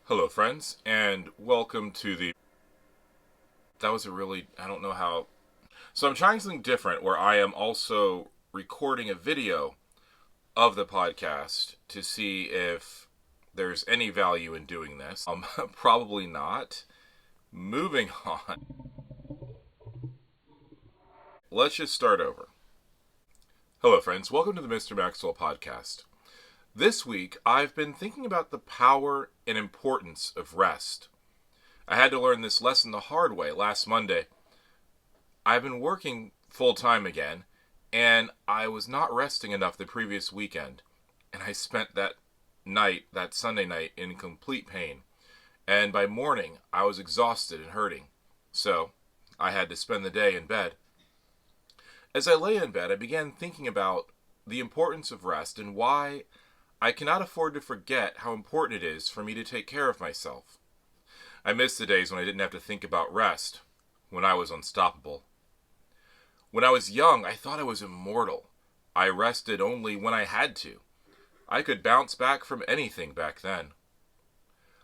Hello, friends, and welcome to the. That was a really. I don't know how. So, I'm trying something different where I am also recording a video of the podcast to see if there's any value in doing this. Probably not. Moving on. Let's just start over. Hello, friends. Welcome to the Mr. Maxwell podcast. This week, I've been thinking about the power and importance of rest. I had to learn this lesson the hard way last Monday. I've been working full time again, and I was not resting enough the previous weekend. And I spent that Sunday night, in complete pain. And by morning, I was exhausted and hurting. So, I had to spend the day in bed. As I lay in bed, I began thinking about the importance of rest and why I cannot afford to forget how important it is for me to take care of myself. I miss the days when I didn't have to think about rest, when I was unstoppable. When I was young, I thought I was immortal. I rested only when I had to. I could bounce back from anything back then.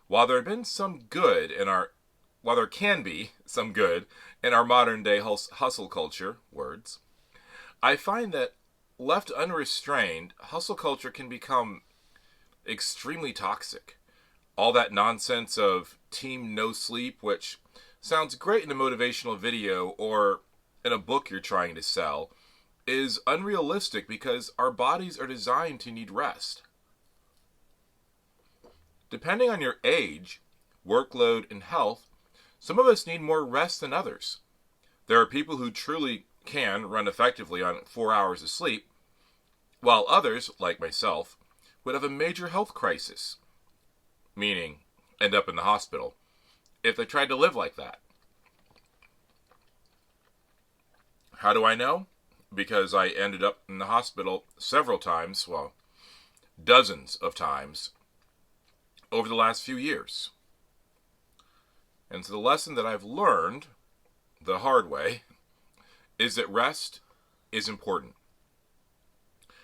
While there have been some good in our while there can be some good in our modern day hustle culture, words, I find that left unrestrained, hustle culture can become extremely toxic. All that nonsense of team no sleep, which sounds great in a motivational video or in a book you're trying to sell, is unrealistic because our bodies are designed to need rest. Depending on your age, workload, and health, some of us need more rest than others. There are people who truly can run effectively on 4 hours of sleep, while others, like myself, would have a major health crisis, meaning end up in the hospital, if they tried to live like that. How do I know? Because I ended up in the hospital several times, well, dozens of times, over the last few years. And so the lesson that I've learned the hard way is that rest is important.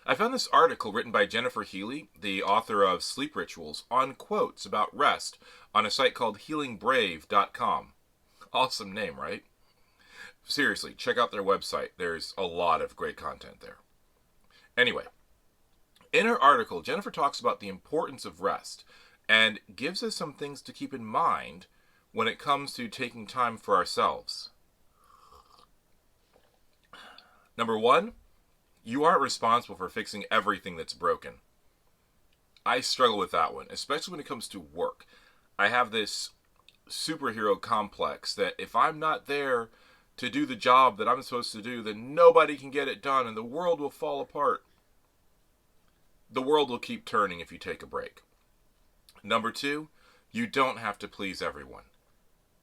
I found this article written by Jennifer Healy, the author of Sleep Rituals, on quotes about rest on a site called healingbrave.com. Awesome name, right? Seriously, check out their website. There's a lot of great content there. Anyway, in her article, Jennifer talks about the importance of rest and gives us some things to keep in mind when it comes to taking time for ourselves. Number one, you aren't responsible for fixing everything that's broken. I struggle with that one, especially when it comes to work. I have this superhero complex that if I'm not there to do the job that I'm supposed to do, then nobody can get it done and the world will fall apart. The world will keep turning if you take a break. Number two, you don't have to please everyone.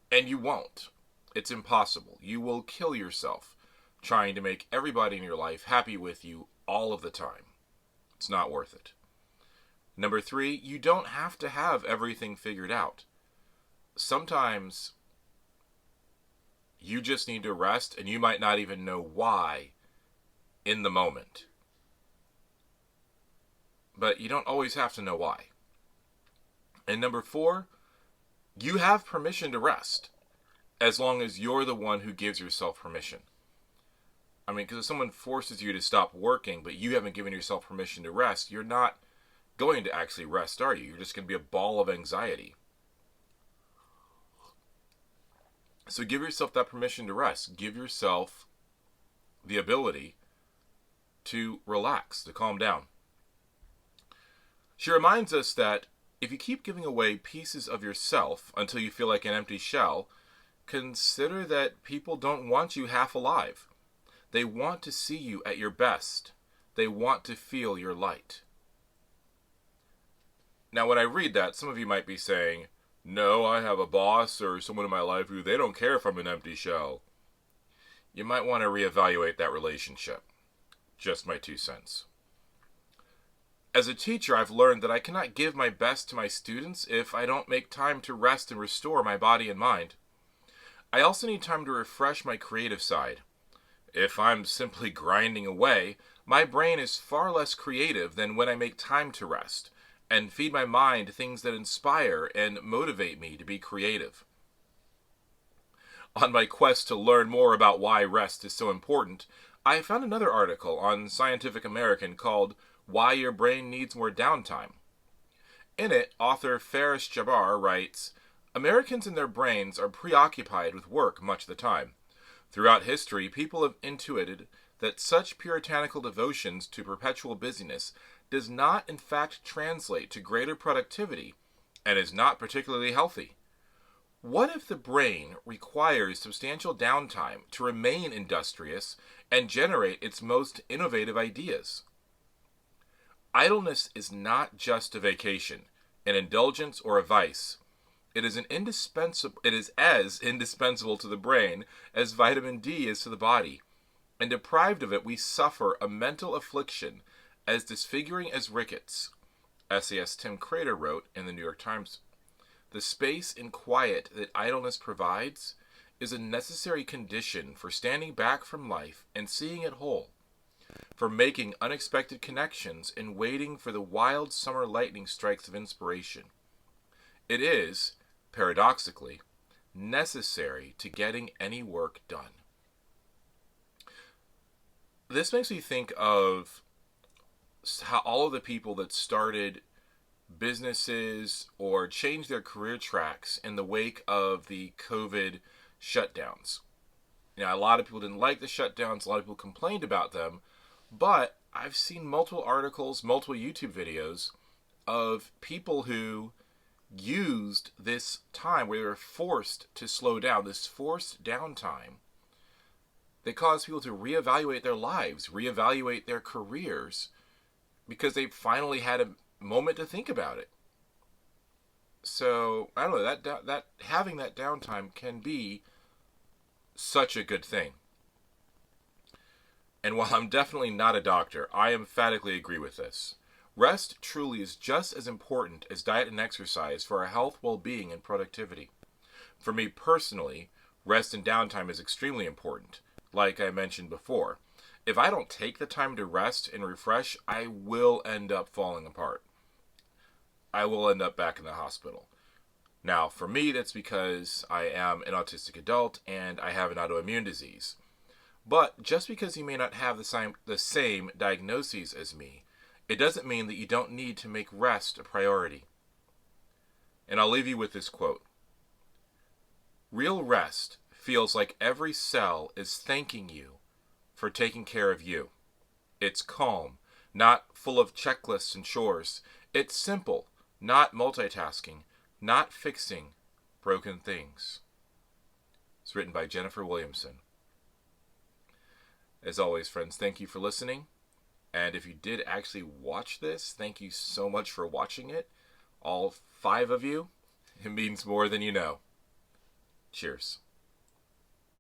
And you won't. It's impossible. You will kill yourself trying to make everybody in your life happy with you all of the time. It's not worth it. Number three, you don't have to have everything figured out. Sometimes you just need to rest and you might not even know why in the moment. But you don't always have to know why. And number four, you have permission to rest as long as you're the one who gives yourself permission. I mean, because if someone forces you to stop working, but you haven't given yourself permission to rest, you're not going to actually rest, are you? You're just going to be a ball of anxiety. So give yourself that permission to rest. Give yourself the ability to relax, to calm down. She reminds us that if you keep giving away pieces of yourself until you feel like an empty shell, consider that people don't want you half alive. They want to see you at your best. They want to feel your light. Now, when I read that, some of you might be saying, no, I have a boss or someone in my life who they don't care if I'm an empty shell. You might want to reevaluate that relationship. Just my 2 cents. As a teacher, I've learned that I cannot give my best to my students if I don't make time to rest and restore my body and mind. I also need time to refresh my creative side. If I'm simply grinding away, my brain is far less creative than when I make time to rest, and feed my mind things that inspire and motivate me to be creative. On my quest to learn more about why rest is so important, I found another article on Scientific American called Why Your Brain Needs More Downtime. In it, author Faris Jabbar writes, Americans and their brains are preoccupied with work much of the time. Throughout history, people have intuited that such puritanical devotions to perpetual busyness does not in fact translate to greater productivity and is not particularly healthy. What if the brain requires substantial downtime to remain industrious and generate its most innovative ideas? Idleness is not just a vacation, an indulgence, or a vice. It is as indispensable to the brain as vitamin D is to the body, and deprived of it we suffer a mental affliction as disfiguring as rickets. essayist Tim Crater wrote in the New York Times. The space and quiet that idleness provides is a necessary condition for standing back from life and seeing it whole, for making unexpected connections and waiting for the wild summer lightning strikes of inspiration. It is, paradoxically, necessary to getting any work done. This makes me think of how all of the people that started businesses or changed their career tracks in the wake of the COVID shutdowns. A lot of people didn't like the shutdowns, a lot of people complained about them, but I've seen multiple articles, multiple YouTube videos of people who used this time where they were forced to slow down, this forced downtime that caused people to reevaluate their lives, reevaluate their careers, because they finally had a moment to think about it. So I don't know, that having that downtime can be such a good thing. And while I'm definitely not a doctor, I emphatically agree with this. Rest truly is just as important as diet and exercise for our health, well-being, and productivity. For me personally, rest and downtime is extremely important, like I mentioned before. If I don't take the time to rest and refresh, I will end up falling apart. I will end up back in the hospital. Now, for me, that's because I am an autistic adult and I have an autoimmune disease. But just because you may not have the same diagnoses as me, it doesn't mean that you don't need to make rest a priority. And I'll leave you with this quote. Real rest feels like every cell is thanking you for taking care of you. It's calm, not full of checklists and chores. It's simple, not multitasking, not fixing broken things. It's written by Jennifer Williamson. As always, friends, thank you for listening. And if you did actually watch this, thank you so much for watching it. All 5 of you. It means more than you know. Cheers.